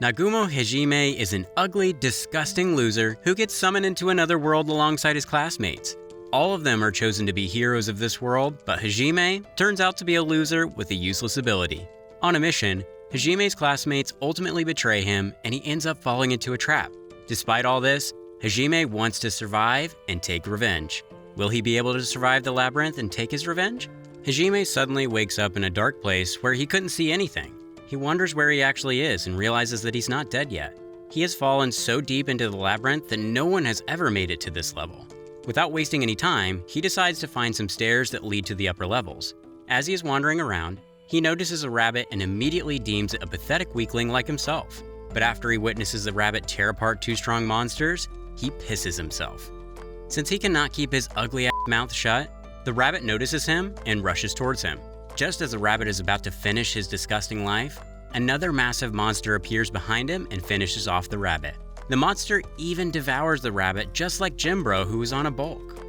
Nagumo Hajime is an ugly, disgusting loser who gets summoned into another world alongside his classmates. All of them are chosen to be heroes of this world, but Hajime turns out to be a loser with a useless ability. On a mission, Hajime's classmates ultimately betray him and he ends up falling into a trap. Despite all this, Hajime wants to survive and take revenge. Will he be able to survive the labyrinth and take his revenge? Hajime suddenly wakes up in a dark place where he couldn't see anything. He wonders where he actually is and realizes that he's not dead yet. He has fallen so deep into the labyrinth that no one has ever made it to this level. Without wasting any time, he decides to find some stairs that lead to the upper levels. As he is wandering around, he notices a rabbit and immediately deems it a pathetic weakling like himself. But after he witnesses the rabbit tear apart two strong monsters, he pisses himself. Since he cannot keep his ugly-ass mouth shut, the rabbit notices him and rushes towards him. Just as the rabbit is about to finish his disgusting life, another massive monster appears behind him and finishes off the rabbit. The monster even devours the rabbit just like Jimbro, who is on a bulk.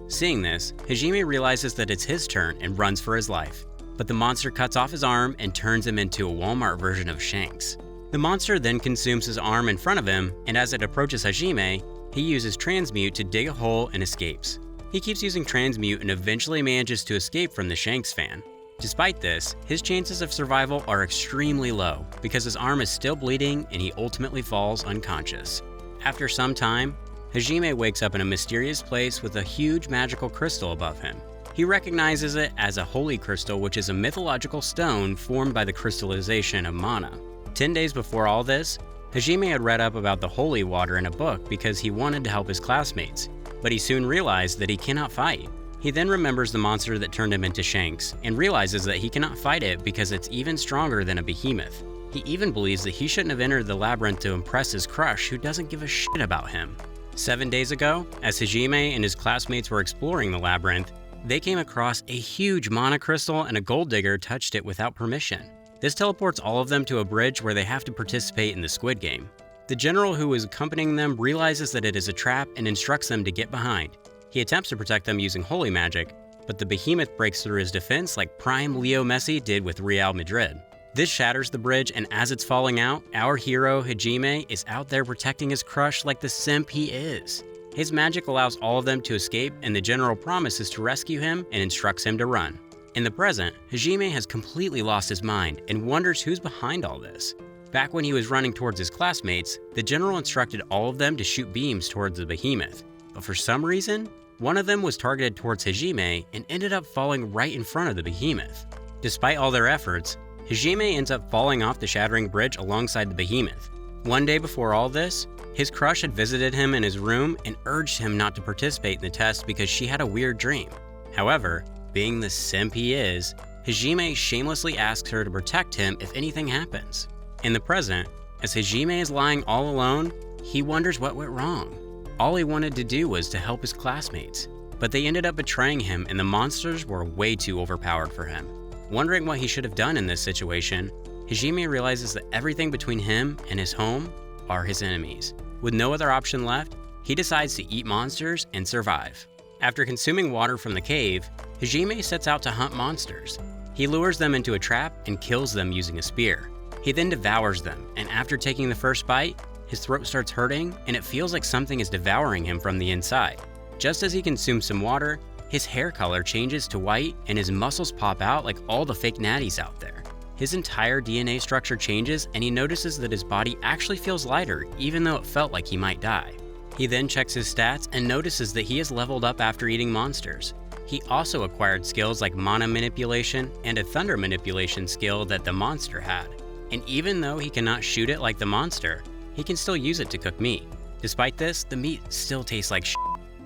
Seeing this, Hajime realizes that it's his turn and runs for his life. But the monster cuts off his arm and turns him into a Walmart version of Shanks. The monster then consumes his arm in front of him, and as it approaches Hajime, he uses transmute to dig a hole and escapes. He keeps using transmute and eventually manages to escape from the Shanks fan. Despite this, his chances of survival are extremely low because his arm is still bleeding and he ultimately falls unconscious. After some time, Hajime wakes up in a mysterious place with a huge magical crystal above him. He recognizes it as a holy crystal, which is a mythological stone formed by the crystallization of mana. 10 days before all this, Hajime had read up about the holy water in a book because he wanted to help his classmates, but he soon realized that he cannot fight. He then remembers the monster that turned him into Shanks and realizes that he cannot fight it because it's even stronger than a behemoth. He even believes that he shouldn't have entered the labyrinth to impress his crush who doesn't give a shit about him. 7 days ago, as Hajime and his classmates were exploring the labyrinth, they came across a huge mana crystal and a gold digger touched it without permission. This teleports all of them to a bridge where they have to participate in the Squid Game. The general who is accompanying them realizes that it is a trap and instructs them to get behind. He attempts to protect them using holy magic, but the behemoth breaks through his defense like prime Leo Messi did with Real Madrid. This shatters the bridge, and as it's falling out, our hero Hajime is out there protecting his crush like the simp he is. His magic allows all of them to escape, and the general promises to rescue him and instructs him to run. In the present, Hajime has completely lost his mind and wonders who's behind all this. Back when he was running towards his classmates, the general instructed all of them to shoot beams towards the behemoth. But for some reason, one of them was targeted towards Hajime and ended up falling right in front of the behemoth. Despite all their efforts, Hajime ends up falling off the shattering bridge alongside the behemoth. One day before all this, his crush had visited him in his room and urged him not to participate in the test because she had a weird dream. However, being the simp he is, Hajime shamelessly asks her to protect him if anything happens. In the present, as Hajime is lying all alone, he wonders what went wrong. All he wanted to do was to help his classmates, but they ended up betraying him and the monsters were way too overpowered for him. Wondering what he should have done in this situation, Hajime realizes that everything between him and his home are his enemies. With no other option left, he decides to eat monsters and survive. After consuming water from the cave, Hajime sets out to hunt monsters. He lures them into a trap and kills them using a spear. He then devours them, and after taking the first bite, his throat starts hurting and it feels like something is devouring him from the inside. Just as he consumes some water, his hair color changes to white and his muscles pop out like all the fake natties out there. His entire DNA structure changes and he notices that his body actually feels lighter even though it felt like he might die. He then checks his stats and notices that he has leveled up after eating monsters. He also acquired skills like mana manipulation and a thunder manipulation skill that the monster had. And even though he cannot shoot it like the monster, he can still use it to cook meat. Despite this, the meat still tastes like shit,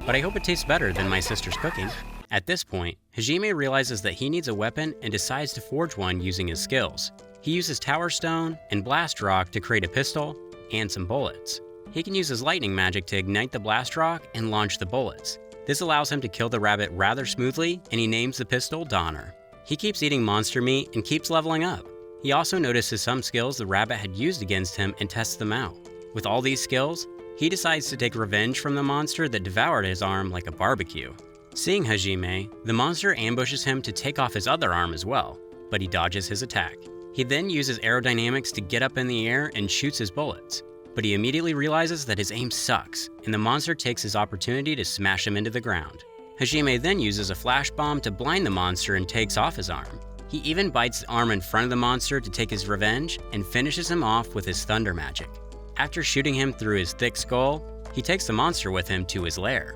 but I hope it tastes better than my sister's cooking. At this point, Hajime realizes that he needs a weapon and decides to forge one using his skills. He uses Tower Stone and Blast Rock to create a pistol and some bullets. He can use his lightning magic to ignite the Blast Rock and launch the bullets. This allows him to kill the rabbit rather smoothly, and he names the pistol Donner. He keeps eating monster meat and keeps leveling up. He also notices some skills the rabbit had used against him and tests them out. With all these skills, he decides to take revenge from the monster that devoured his arm like a barbecue. Seeing Hajime, the monster ambushes him to take off his other arm as well, but he dodges his attack. He then uses aerodynamics to get up in the air and shoots his bullets, but he immediately realizes that his aim sucks, and the monster takes his opportunity to smash him into the ground. Hajime then uses a flash bomb to blind the monster and takes off his arm. He even bites the arm in front of the monster to take his revenge and finishes him off with his thunder magic. After shooting him through his thick skull, he takes the monster with him to his lair.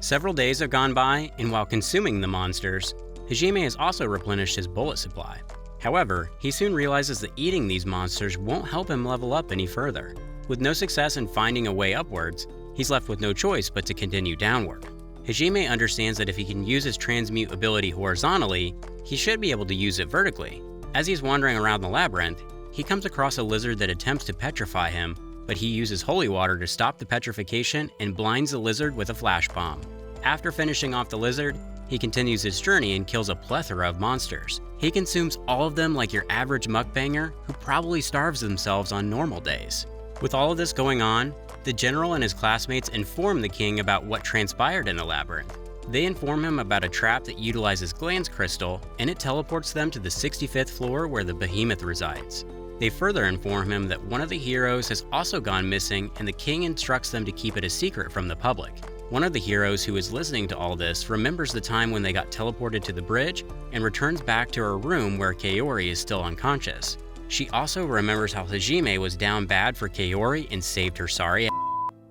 Several days have gone by, and while consuming the monsters, Hajime has also replenished his bullet supply. However, he soon realizes that eating these monsters won't help him level up any further. With no success in finding a way upwards, he's left with no choice but to continue downward. Hajime understands that if he can use his transmute ability horizontally, he should be able to use it vertically. As he's wandering around the labyrinth, he comes across a lizard that attempts to petrify him, but he uses holy water to stop the petrification and blinds the lizard with a flash bomb. After finishing off the lizard, he continues his journey and kills a plethora of monsters. He consumes all of them like your average mukbanger who probably starves themselves on normal days. With all of this going on, the general and his classmates inform the king about what transpired in the labyrinth. They inform him about a trap that utilizes Glance Crystal, and it teleports them to the 65th floor where the behemoth resides. They further inform him that one of the heroes has also gone missing, and the king instructs them to keep it a secret from the public. One of the heroes who is listening to all this remembers the time when they got teleported to the bridge and returns back to her room where Kaori is still unconscious. She also remembers how Hajime was down bad for Kaori and saved her sorry ass.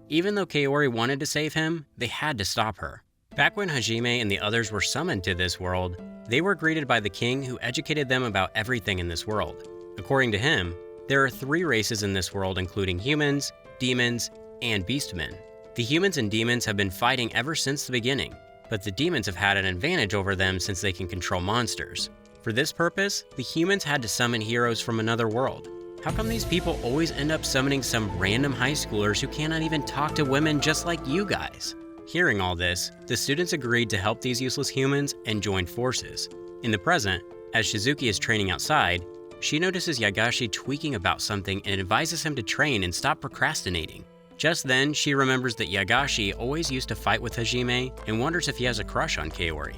Even though Kaori wanted to save him, they had to stop her. Back when Hajime and the others were summoned to this world, they were greeted by the king who educated them about everything in this world. According to him, there are 3 races in this world including humans, demons, and beastmen. The humans and demons have been fighting ever since the beginning, but the demons have had an advantage over them since they can control monsters. For this purpose, the humans had to summon heroes from another world. How come these people always end up summoning some random high schoolers who cannot even talk to women just like you guys? Hearing all this, the students agreed to help these useless humans and joined forces. In the present, as Shizuki is training outside, she notices Yagashi tweaking about something and advises him to train and stop procrastinating. Just then, she remembers that Yagashi always used to fight with Hajime and wonders if he has a crush on Kaori.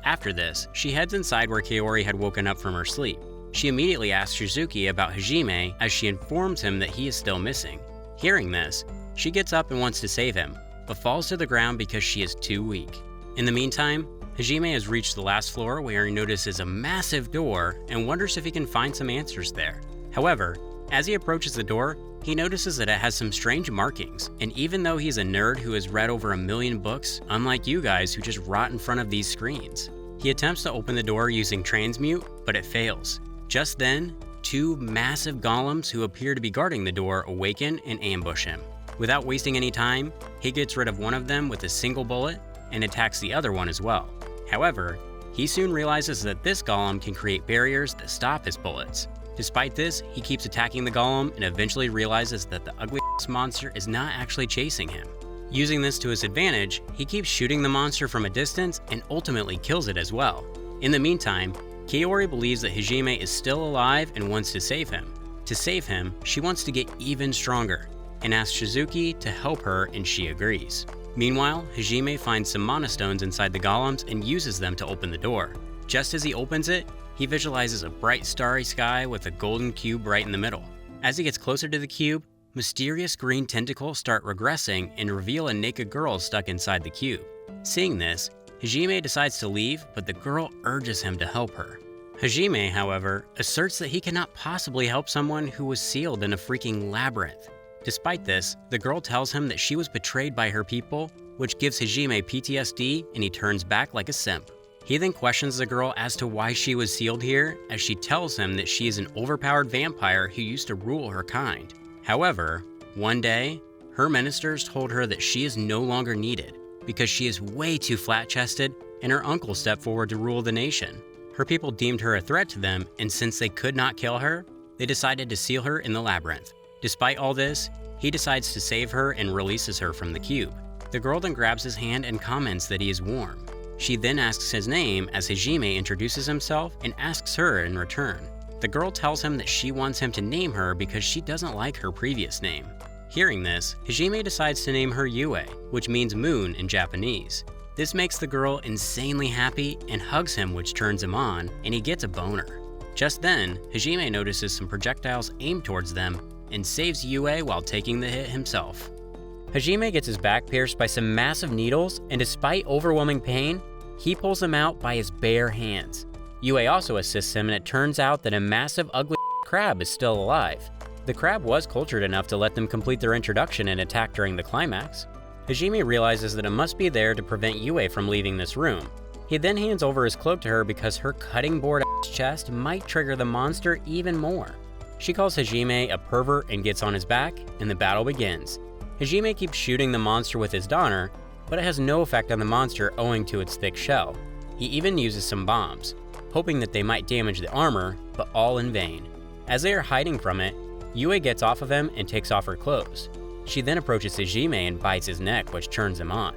After this, she heads inside where Kaori had woken up from her sleep. She immediately asks Shizuki about Hajime as she informs him that he is still missing. Hearing this, she gets up and wants to save him, but falls to the ground because she is too weak. In the meantime, Hajime has reached the last floor where he notices a massive door and wonders if he can find some answers there. However, as he approaches the door, he notices that it has some strange markings, and even though he's a nerd who has read over 1 million books, unlike you guys who just rot in front of these screens, he attempts to open the door using transmute, but it fails. Just then, 2 massive golems who appear to be guarding the door awaken and ambush him. Without wasting any time, he gets rid of one of them with a single bullet and attacks the other one as well. However, he soon realizes that this golem can create barriers that stop his bullets. Despite this, he keeps attacking the golem and eventually realizes that the ugly-ass monster is not actually chasing him. Using this to his advantage, he keeps shooting the monster from a distance and ultimately kills it as well. In the meantime, Kaori believes that Hajime is still alive and wants to save him. To save him, she wants to get even stronger and asks Shizuki to help her, and she agrees. Meanwhile, Hajime finds some mana stones inside the golems and uses them to open the door. Just as he opens it, he visualizes a bright starry sky with a golden cube right in the middle. As he gets closer to the cube, mysterious green tentacles start regressing and reveal a naked girl stuck inside the cube. Seeing this, Hajime decides to leave, but the girl urges him to help her. Hajime, however, asserts that he cannot possibly help someone who was sealed in a freaking labyrinth. Despite this, the girl tells him that she was betrayed by her people, which gives Hajime PTSD and he turns back like a simp. He then questions the girl as to why she was sealed here, as she tells him that she is an overpowered vampire who used to rule her kind. However, one day, her ministers told her that she is no longer needed because she is way too flat-chested and her uncle stepped forward to rule the nation. Her people deemed her a threat to them, and since they could not kill her, they decided to seal her in the labyrinth. Despite all this, he decides to save her and releases her from the cube. The girl then grabs his hand and comments that he is warm. She then asks his name as Hajime introduces himself and asks her in return. The girl tells him that she wants him to name her because she doesn't like her previous name. Hearing this, Hajime decides to name her Yue, which means moon in Japanese. This makes the girl insanely happy and hugs him, which turns him on, and he gets a boner. Just then, Hajime notices some projectiles aimed towards them and saves Yue while taking the hit himself. Hajime gets his back pierced by some massive needles, and despite overwhelming pain, he pulls them out by his bare hands. Yue also assists him, and it turns out that a massive ugly crab is still alive. The crab was cultured enough to let them complete their introduction and attack during the climax. Hajime realizes that it must be there to prevent Yue from leaving this room. He then hands over his cloak to her because her cutting board chest might trigger the monster even more. She calls Hajime a pervert and gets on his back, and the battle begins. Hajime keeps shooting the monster with his donner, but it has no effect on the monster owing to its thick shell. He even uses some bombs, hoping that they might damage the armor, but all in vain. As they are hiding from it, Yue gets off of him and takes off her clothes. She then approaches Hajime and bites his neck, which turns him on.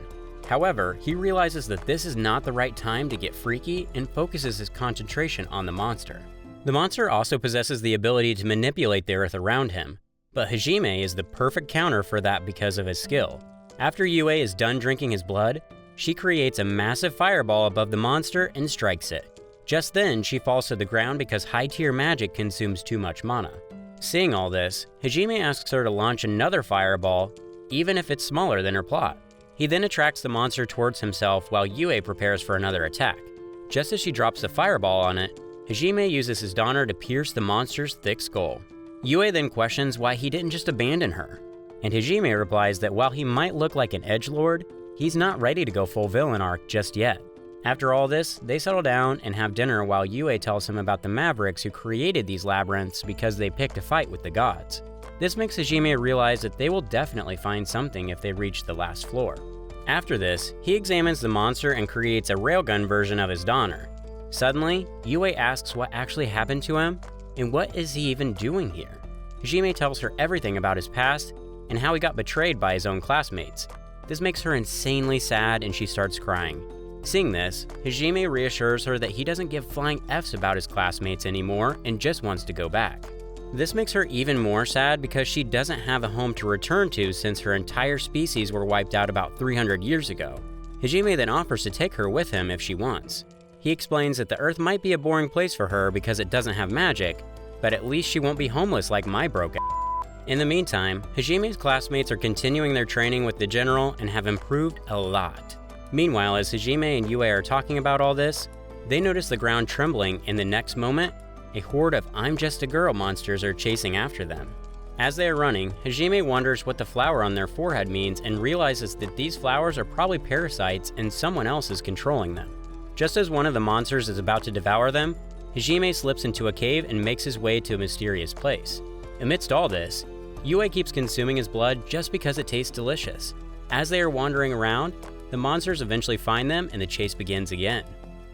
However, he realizes that this is not the right time to get freaky and focuses his concentration on the monster. The monster also possesses the ability to manipulate the earth around him, but Hajime is the perfect counter for that because of his skill. After Yue is done drinking his blood, she creates a massive fireball above the monster and strikes it. Just then, she falls to the ground because high-tier magic consumes too much mana. Seeing all this, Hajime asks her to launch another fireball, even if it's smaller than her plot. He then attracts the monster towards himself while Yue prepares for another attack. Just as she drops the fireball on it, Hajime uses his donner to pierce the monster's thick skull. Yue then questions why he didn't just abandon her, and Hajime replies that while he might look like an edgelord, he's not ready to go full villain arc just yet. After all this, they settle down and have dinner while Yue tells him about the Mavericks who created these labyrinths because they picked a fight with the gods. This makes Hajime realize that they will definitely find something if they reach the last floor. After this, he examines the monster and creates a railgun version of his donner. Suddenly, Yue asks what actually happened to him and what is he even doing here. Hajime tells her everything about his past and how he got betrayed by his own classmates. This makes her insanely sad and she starts crying. Seeing this, Hajime reassures her that he doesn't give flying Fs about his classmates anymore and just wants to go back. This makes her even more sad because she doesn't have a home to return to since her entire species were wiped out about 300 years ago. Hajime then offers to take her with him if she wants. He explains that the Earth might be a boring place for her because it doesn't have magic, but at least she won't be homeless like my broke ass. In the meantime, Hajime's classmates are continuing their training with the general and have improved a lot. Meanwhile, as Hajime and Yue are talking about all this, they notice the ground trembling, and the next moment, a horde of I'm Just a Girl monsters are chasing after them. As they are running, Hajime wonders what the flower on their forehead means and realizes that these flowers are probably parasites and someone else is controlling them. Just as one of the monsters is about to devour them, Hajime slips into a cave and makes his way to a mysterious place. Amidst all this, Yue keeps consuming his blood just because it tastes delicious. As they are wandering around, the monsters eventually find them and the chase begins again.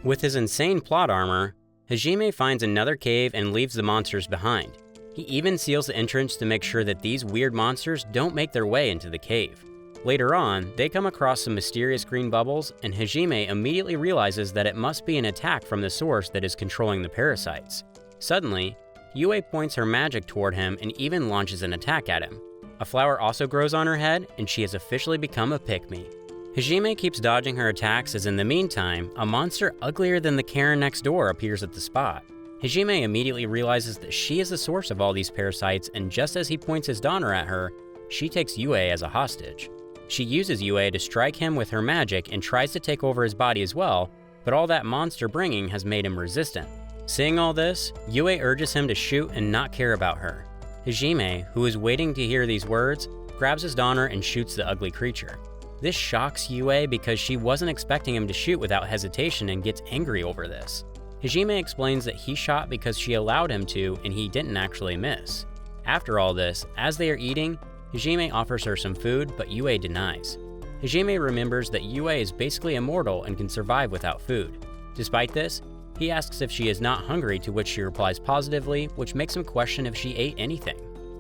With his insane plot armor, Hajime finds another cave and leaves the monsters behind. He even seals the entrance to make sure that these weird monsters don't make their way into the cave. Later on, they come across some mysterious green bubbles, and Hajime immediately realizes that it must be an attack from the source that is controlling the parasites. Suddenly, Yue points her magic toward him and even launches an attack at him. A flower also grows on her head, and she has officially become a pick-me. Hajime keeps dodging her attacks as in the meantime, a monster uglier than the Karen next door appears at the spot. Hajime immediately realizes that she is the source of all these parasites, and just as he points his donner at her, she takes Yue as a hostage. She uses Yue to strike him with her magic and tries to take over his body as well, but all that monster bringing has made him resistant. Seeing all this, Yue urges him to shoot and not care about her. Hajime, who is waiting to hear these words, grabs his donner and shoots the ugly creature. This shocks Yue because she wasn't expecting him to shoot without hesitation and gets angry over this. Hajime explains that he shot because she allowed him to and he didn't actually miss. After all this, as they are eating, Hajime offers her some food, but Yue denies. Hajime remembers that Yue is basically immortal and can survive without food. Despite this, he asks if she is not hungry, to which she replies positively, which makes him question if she ate anything.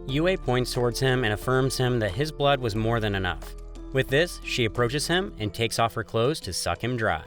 Yue points towards him and affirms him that his blood was more than enough. With this, she approaches him and takes off her clothes to suck him dry.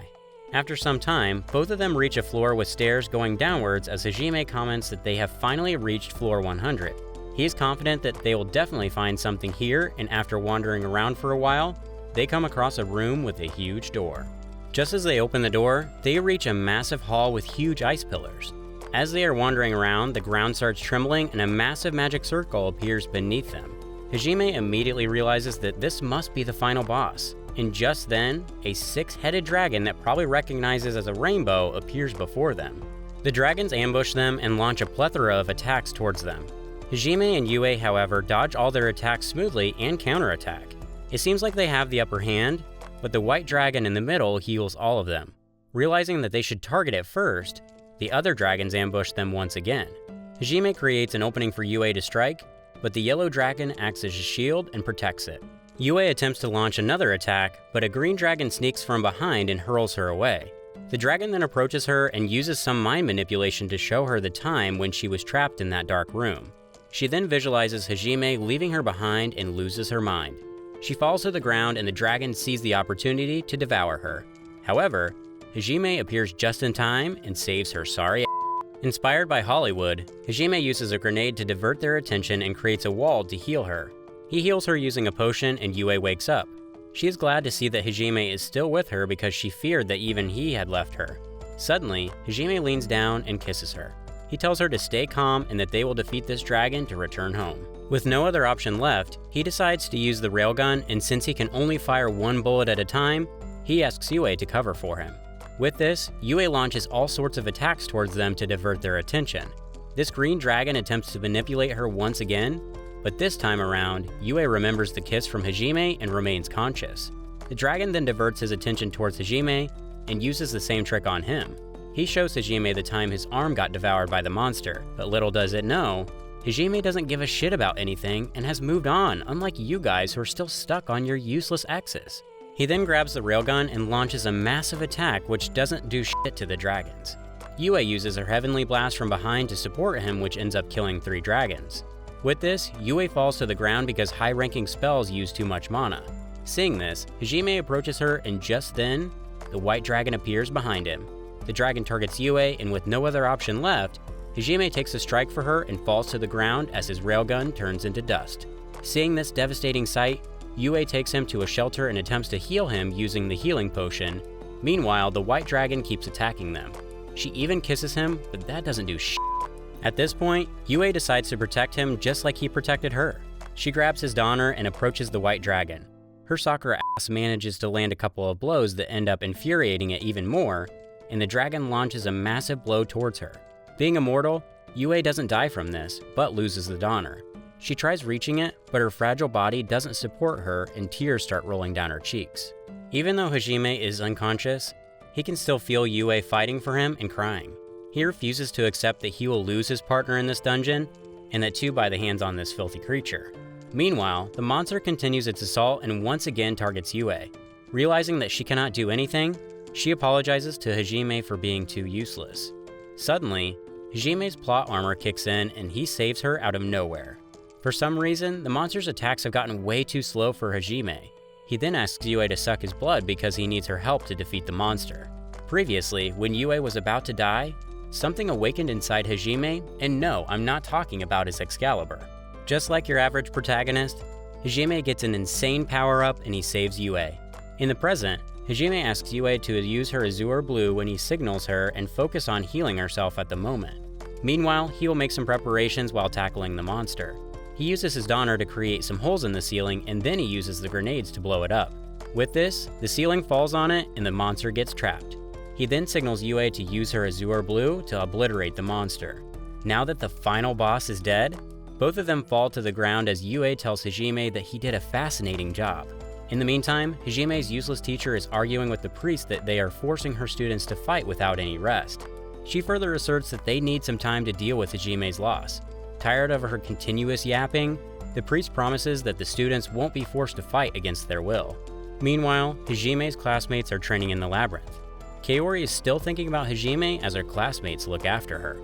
After some time, both of them reach a floor with stairs going downwards as Hajime comments that they have finally reached floor 100. He is confident that they will definitely find something here, and after wandering around for a while, they come across a room with a huge door. Just as they open the door, they reach a massive hall with huge ice pillars. As they are wandering around, the ground starts trembling and a massive magic circle appears beneath them. Hajime immediately realizes that this must be the final boss, and just then, a 6-headed dragon that probably recognizes as a rainbow appears before them. The dragons ambush them and launch a plethora of attacks towards them. Hajime and Yue, however, dodge all their attacks smoothly and counterattack. It seems like they have the upper hand, but the white dragon in the middle heals all of them. Realizing that they should target it first, the other dragons ambush them once again. Hajime creates an opening for Yue to strike, but the yellow dragon acts as a shield and protects it. Yue attempts to launch another attack, but a green dragon sneaks from behind and hurls her away. The dragon then approaches her and uses some mind manipulation to show her the time when she was trapped in that dark room. She then visualizes Hajime leaving her behind and loses her mind. She falls to the ground and the dragon sees the opportunity to devour her. However, Hajime appears just in time and saves her sorry ass. Inspired by Hollywood, Hajime uses a grenade to divert their attention and creates a wall to heal her. He heals her using a potion and Yue wakes up. She is glad to see that Hajime is still with her because she feared that even he had left her. Suddenly, Hajime leans down and kisses her. He tells her to stay calm and that they will defeat this dragon to return home. With no other option left, he decides to use the railgun, and since he can only fire one bullet at a time, he asks Yue to cover for him. With this, Yue launches all sorts of attacks towards them to divert their attention. This green dragon attempts to manipulate her once again, but this time around, Yue remembers the kiss from Hajime and remains conscious. The dragon then diverts his attention towards Hajime and uses the same trick on him. He shows Hajime the time his arm got devoured by the monster, but little does it know, Hajime doesn't give a shit about anything and has moved on, unlike you guys who are still stuck on your useless exes. He then grabs the railgun and launches a massive attack which doesn't do shit to the dragons. Yue uses her heavenly blast from behind to support him, which ends up killing 3 dragons. With this, Yue falls to the ground because high-ranking spells use too much mana. Seeing this, Hajime approaches her and just then, the white dragon appears behind him. The dragon targets Yue and with no other option left, Hajime takes a strike for her and falls to the ground as his railgun turns into dust. Seeing this devastating sight, Yue takes him to a shelter and attempts to heal him using the healing potion. Meanwhile, the white dragon keeps attacking them. She even kisses him, but that doesn't do shit. At this point, Yue decides to protect him just like he protected her. She grabs his donner and approaches the white dragon. Her soccer ass manages to land a couple of blows that end up infuriating it even more, and the dragon launches a massive blow towards her. Being immortal, Yue doesn't die from this, but loses the donner. She tries reaching it, but her fragile body doesn't support her and tears start rolling down her cheeks. Even though Hajime is unconscious, he can still feel Yue fighting for him and crying. He refuses to accept that he will lose his partner in this dungeon, and that too by the hands on this filthy creature. Meanwhile, the monster continues its assault and once again targets Yue. Realizing that she cannot do anything, she apologizes to Hajime for being too useless. Suddenly, Hajime's plot armor kicks in and he saves her out of nowhere. For some reason, the monster's attacks have gotten way too slow for Hajime. He then asks Yue to suck his blood because he needs her help to defeat the monster. Previously, when Yue was about to die, something awakened inside Hajime, and no, I'm not talking about his Excalibur. Just like your average protagonist, Hajime gets an insane power-up and he saves Yue. In the present, Hajime asks Yue to use her Azure Blue when he signals her and focus on healing herself at the moment. Meanwhile, he will make some preparations while tackling the monster. He uses his donner to create some holes in the ceiling and then he uses the grenades to blow it up. With this, the ceiling falls on it and the monster gets trapped. He then signals Yue to use her Azure Blue to obliterate the monster. Now that the final boss is dead, both of them fall to the ground as Yue tells Hajime that he did a fascinating job. In the meantime, Hajime's useless teacher is arguing with the priest that they are forcing her students to fight without any rest. She further asserts that they need some time to deal with Hajime's loss. Tired of her continuous yapping, the priest promises that the students won't be forced to fight against their will. Meanwhile, Hajime's classmates are training in the labyrinth. Kaori is still thinking about Hajime as her classmates look after her.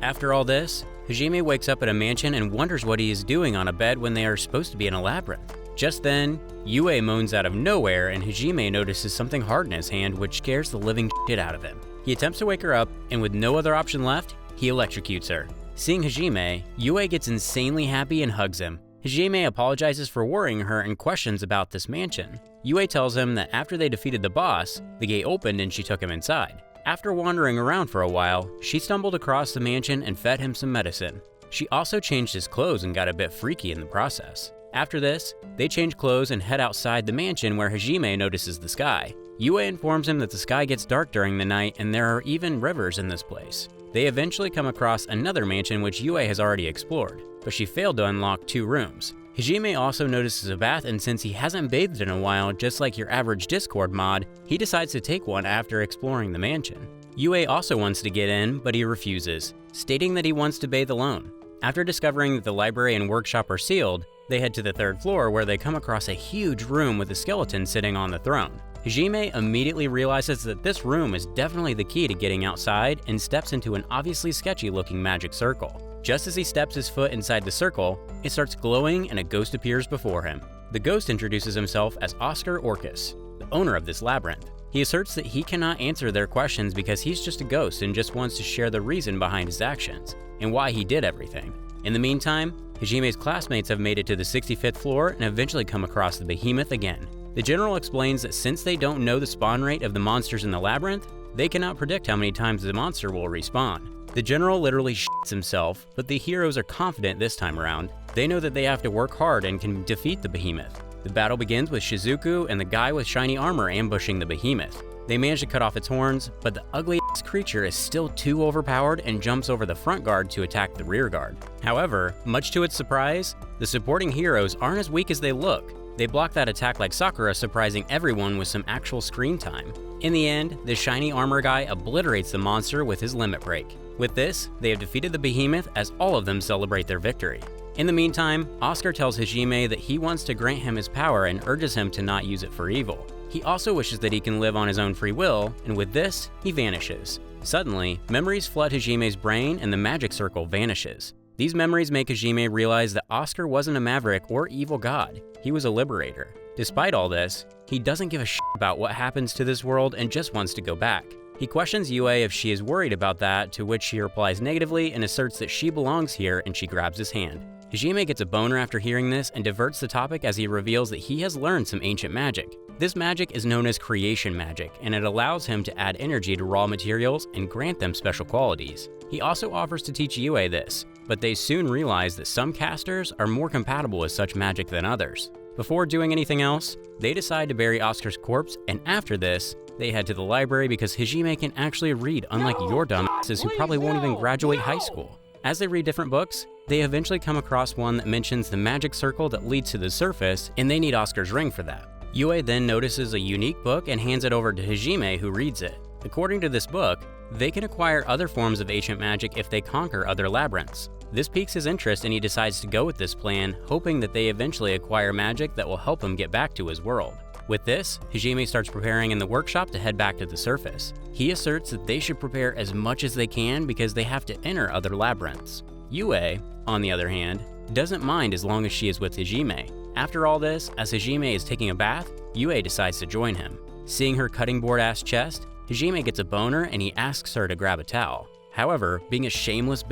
After all this, Hajime wakes up at a mansion and wonders what he is doing on a bed when they are supposed to be in a labyrinth. Just then, Yue moans out of nowhere and Hajime notices something hard in his hand which scares the living shit out of him. He attempts to wake her up and with no other option left, he electrocutes her. Seeing Hajime, Yue gets insanely happy and hugs him. Hajime apologizes for worrying her and questions about this mansion. Yue tells him that after they defeated the boss, the gate opened and she took him inside. After wandering around for a while, she stumbled across the mansion and fed him some medicine. She also changed his clothes and got a bit freaky in the process. After this, they change clothes and head outside the mansion where Hajime notices the sky. Yue informs him that the sky gets dark during the night and there are even rivers in this place. They eventually come across another mansion which Yue has already explored, but she failed to unlock 2 rooms. Hajime also notices a bath, and since he hasn't bathed in a while, just like your average Discord mod, he decides to take one after exploring the mansion. Yue also wants to get in, but he refuses, stating that he wants to bathe alone. After discovering that the library and workshop are sealed, they head to the 3rd floor where they come across a huge room with a skeleton sitting on the throne. Hajime immediately realizes that this room is definitely the key to getting outside and steps into an obviously sketchy looking magic circle. Just as he steps his foot inside the circle, it starts glowing and a ghost appears before him. The ghost introduces himself as Oscar Orcus, the owner of this labyrinth. He asserts that he cannot answer their questions because he's just a ghost and just wants to share the reason behind his actions and why he did everything. In the meantime, Hajime's classmates have made it to the 65th floor and eventually come across the behemoth again. The general explains that since they don't know the spawn rate of the monsters in the labyrinth, they cannot predict how many times the monster will respawn. The general literally shits himself, but the heroes are confident this time around. They know that they have to work hard and can defeat the behemoth. The battle begins with Shizuku and the guy with shiny armor ambushing the behemoth. They manage to cut off its horns, but the ugly-ass creature is still too overpowered and jumps over the front guard to attack the rear guard. However, much to its surprise, the supporting heroes aren't as weak as they look. They block that attack like Sakura, surprising everyone with some actual screen time. In the end, the shiny armor guy obliterates the monster with his limit break. With this, they have defeated the behemoth as all of them celebrate their victory. In the meantime, Oscar tells Hajime that he wants to grant him his power and urges him to not use it for evil. He also wishes that he can live on his own free will, and with this, he vanishes. Suddenly, memories flood Hajime's brain and the magic circle vanishes. These memories make Hajime realize that Oscar wasn't a maverick or evil god, he was a liberator. Despite all this, he doesn't give a shit about what happens to this world and just wants to go back. He questions Yue if she is worried about that, to which she replies negatively and asserts that she belongs here, and she grabs his hand. Hajime gets a boner after hearing this and diverts the topic as he reveals that he has learned some ancient magic. This magic is known as creation magic, and it allows him to add energy to raw materials and grant them special qualities. He also offers to teach Yue this, but they soon realize that some casters are more compatible with such magic than others. Before doing anything else, they decide to bury Oscar's corpse, and after this, they head to the library because Hajime can actually read, unlike your dumbasses who probably won't even graduate high school. As they read different books, they eventually come across one that mentions the magic circle that leads to the surface, and they need Oscar's ring for that. Yue then notices a unique book and hands it over to Hajime, who reads it. According to this book, they can acquire other forms of ancient magic if they conquer other labyrinths. This piques his interest and he decides to go with this plan, hoping that they eventually acquire magic that will help him get back to his world. With this, Hajime starts preparing in the workshop to head back to the surface. He asserts that they should prepare as much as they can because they have to enter other labyrinths. Yue, on the other hand, doesn't mind as long as she is with Hajime. After all this, as Hajime is taking a bath, Yue decides to join him. Seeing her cutting board-ass chest, Hajime gets a boner and he asks her to grab a towel. However, being a shameless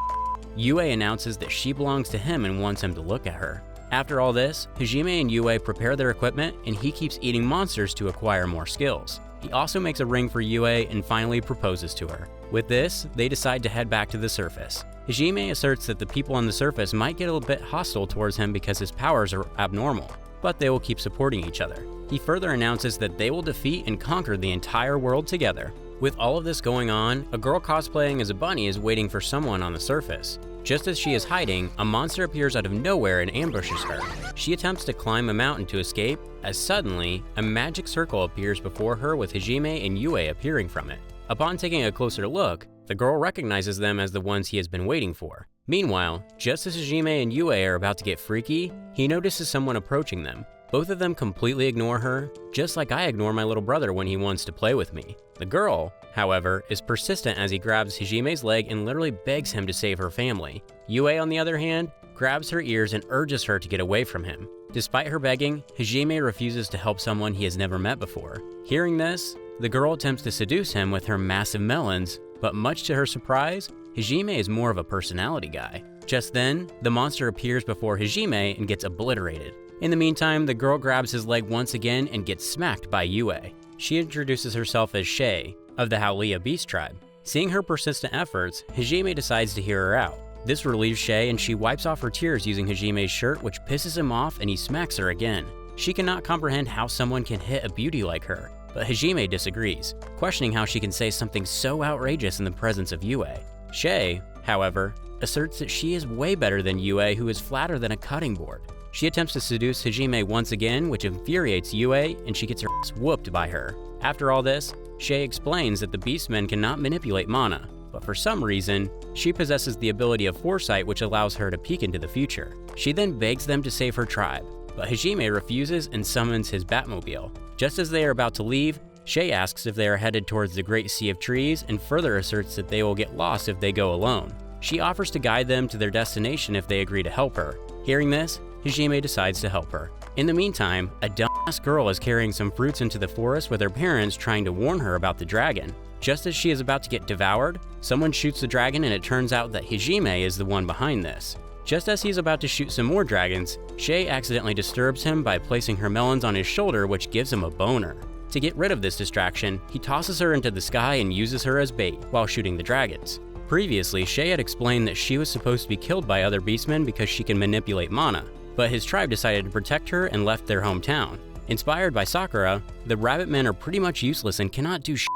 Yue announces that she belongs to him and wants him to look at her. After all this, Hajime and Yue prepare their equipment and he keeps eating monsters to acquire more skills. He also makes a ring for Yue and finally proposes to her. With this, they decide to head back to the surface. Hajime asserts that the people on the surface might get a bit hostile towards him because his powers are abnormal, but they will keep supporting each other. He further announces that they will defeat and conquer the entire world together. With all of this going on, a girl cosplaying as a bunny is waiting for someone on the surface. Just as she is hiding, a monster appears out of nowhere and ambushes her. She attempts to climb a mountain to escape, as suddenly, a magic circle appears before her with Hajime and Yue appearing from it. Upon taking a closer look, the girl recognizes them as the ones he has been waiting for. Meanwhile, just as Hajime and Yue are about to get freaky, he notices someone approaching them. Both of them completely ignore her, just like I ignore my little brother when he wants to play with me. The girl, however, is persistent as he grabs Hajime's leg and literally begs him to save her family. Yue, on the other hand, grabs her ears and urges her to get away from him. Despite her begging, Hajime refuses to help someone he has never met before. Hearing this, the girl attempts to seduce him with her massive melons, but much to her surprise, Hajime is more of a personality guy. Just then, the monster appears before Hajime and gets obliterated. In the meantime, the girl grabs his leg once again and gets smacked by Yue. She introduces herself as Shay, of the Howlia Beast Tribe. Seeing her persistent efforts, Hajime decides to hear her out. This relieves Shay and she wipes off her tears using Hajime's shirt, which pisses him off and he smacks her again. She cannot comprehend how someone can hit a beauty like her, but Hajime disagrees, questioning how she can say something so outrageous in the presence of Yue. Shay, however, asserts that she is way better than Yue, who is flatter than a cutting board. She attempts to seduce Hajime once again, which infuriates Yue, and she gets her ass whooped by her. After all this, Shay explains that the Beastmen cannot manipulate mana, but for some reason, she possesses the ability of foresight, which allows her to peek into the future. She then begs them to save her tribe, but Hajime refuses and summons his Batmobile. Just as they are about to leave, Shay asks if they are headed towards the Great Sea of Trees and further asserts that they will get lost if they go alone. She offers to guide them to their destination if they agree to help her. Hearing this, Hajime decides to help her. In the meantime, a dumbass girl is carrying some fruits into the forest with her parents trying to warn her about the dragon. Just as she is about to get devoured, someone shoots the dragon and it turns out that Hajime is the one behind this. Just as he's about to shoot some more dragons, Shay accidentally disturbs him by placing her melons on his shoulder, which gives him a boner. To get rid of this distraction, he tosses her into the sky and uses her as bait while shooting the dragons. Previously, Shay had explained that she was supposed to be killed by other beastmen because she can manipulate mana, but his tribe decided to protect her and left their hometown. Inspired by Sakura, the rabbit men are pretty much useless and cannot do shit.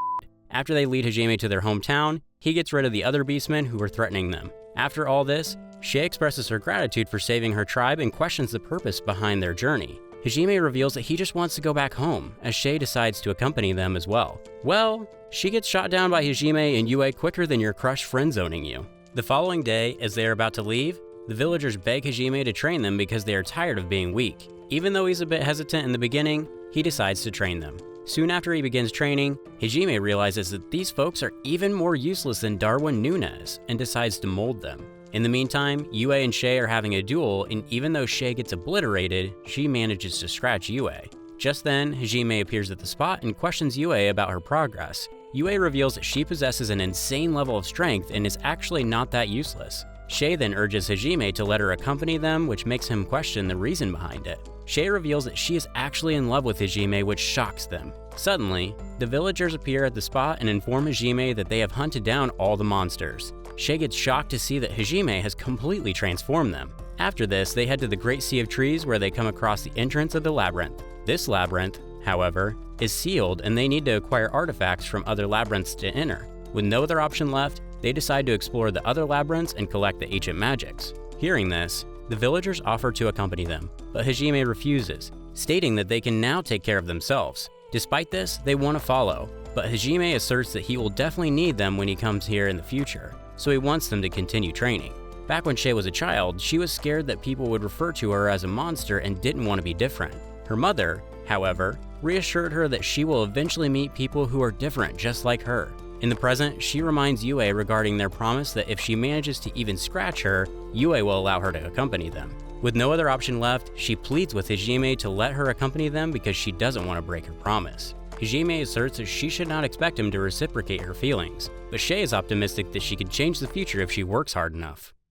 After they lead Hajime to their hometown, he gets rid of the other beastmen who were threatening them. After all this, Shay expresses her gratitude for saving her tribe and questions the purpose behind their journey. Hajime reveals that he just wants to go back home, as Shay decides to accompany them as well. Well, she gets shot down by Hajime and Yue quicker than your crush friend-zoning you. The following day, as they are about to leave, the villagers beg Hajime to train them because they are tired of being weak. Even though he's a bit hesitant in the beginning, he decides to train them. Soon after he begins training, Hajime realizes that these folks are even more useless than Darwin Nunez and decides to mold them. In the meantime, Yue and Shay are having a duel, and even though Shay gets obliterated, she manages to scratch Yue. Just then, Hajime appears at the spot and questions Yue about her progress. Yue reveals that she possesses an insane level of strength and is actually not that useless. Shay then urges Hajime to let her accompany them, which makes him question the reason behind it. Shay reveals that she is actually in love with Hajime, which shocks them. Suddenly, the villagers appear at the spot and inform Hajime that they have hunted down all the monsters. Shay gets shocked to see that Hajime has completely transformed them. After this, they head to the Great Sea of Trees where they come across the entrance of the labyrinth. This labyrinth, however, is sealed and they need to acquire artifacts from other labyrinths to enter. With no other option left, they decide to explore the other labyrinths and collect the ancient magics. Hearing this, the villagers offer to accompany them, but Hajime refuses, stating that they can now take care of themselves. Despite this, they want to follow, but Hajime asserts that he will definitely need them when he comes here in the future, so he wants them to continue training. Back when Shay was a child, she was scared that people would refer to her as a monster and didn't want to be different. Her mother, however, reassured her that she will eventually meet people who are different just like her. In the present, she reminds Yue regarding their promise that if she manages to even scratch her, Yue will allow her to accompany them. With no other option left, she pleads with Hajime to let her accompany them because she doesn't want to break her promise. Hajime asserts that she should not expect him to reciprocate her feelings, but Shay is optimistic that she can change the future if she works hard enough.